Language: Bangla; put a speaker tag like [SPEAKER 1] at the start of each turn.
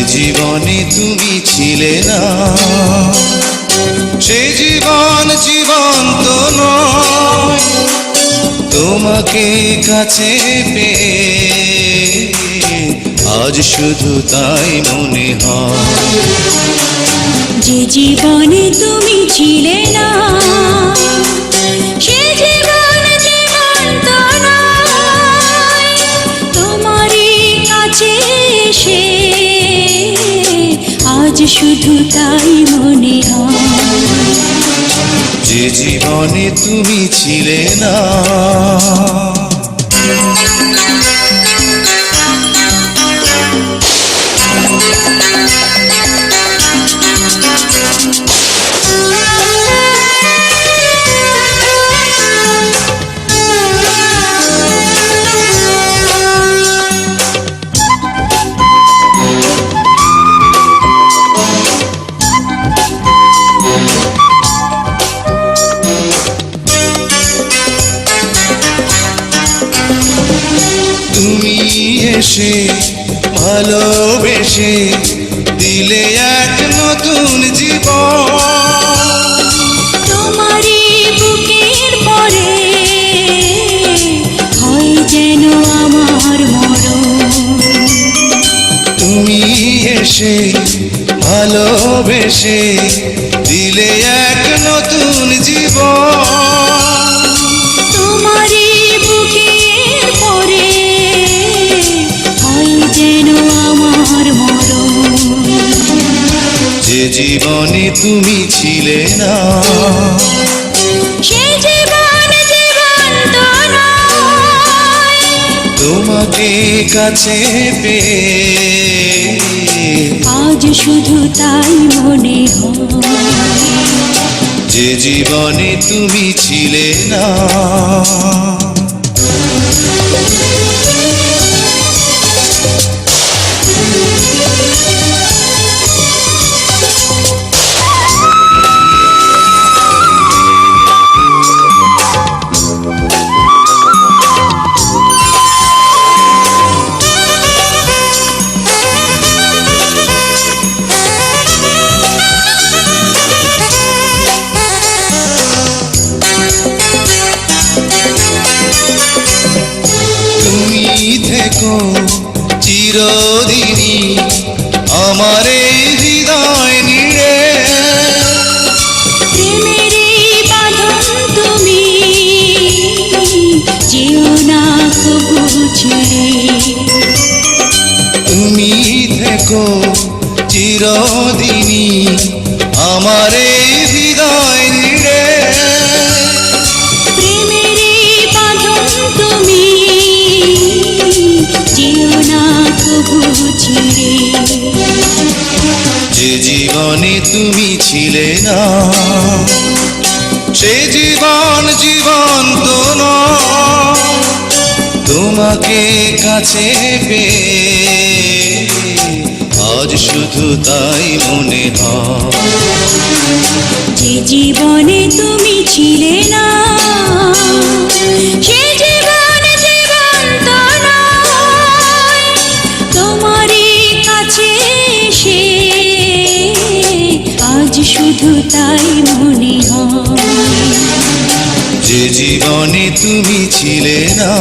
[SPEAKER 1] জীবনে তুমি ছিলে না, সে জীবন জীবন্ত নয়। তোমাকে কাছে পেয়ে আজ শুধু তাই মনে হয়।
[SPEAKER 2] যে জীবনে তুমি ছিলে না, সে জীবন জীবন্ত নয়। তোমারই কাছে এসে আজ শুধু তাই মনে হয়।
[SPEAKER 1] যে জীবনে তুমি ছিলে না। তুমি এসে ভালোবেসে দিলে এক নতুন জীবন।
[SPEAKER 2] তোমারই বুকের পরে হয় যেন আমার মরণ।
[SPEAKER 1] তুমি এসে ভালোবেসে দিলে এক নতুন জীবন।
[SPEAKER 2] তোমারই বুকের পরে হয় যেন আমার মরণ।
[SPEAKER 1] যে জীবনে তুমি ছিলে না,
[SPEAKER 2] সে জীবন জীবন্ত নয়।
[SPEAKER 1] তোমাকে কাছে পেয়ে
[SPEAKER 2] আজ শুধু তাই মনে হয়।
[SPEAKER 1] যে জীবনে তুমি ছিলে না। থেকো চিরদিনই আমার এই হৃদয় নিড়ে।
[SPEAKER 2] প্রেমেরই বাঁধন তুমি যেও না কবু ছেড়ে।
[SPEAKER 1] তুমি থেকো চিরদিনই আমার এই হৃদয় নিড়ে।
[SPEAKER 2] প্রেমেরই বাঁধন তুমি যেও না কবু ছেড়ে।
[SPEAKER 1] যে জীবনে তুমি ছিলে না, সে জীবন জীবন্ত নয়। তোমাকে কাছে পেয়ে আজ শুধু তাই মনে হয়।
[SPEAKER 2] যে জীবনে তুমি ছিলে না, সে জীবন জীবন্ত নয়। তোমারই কাছে এসে আজ শুধু তাই মনে হয়।
[SPEAKER 1] যে জীবনে তুমি ছিলে না।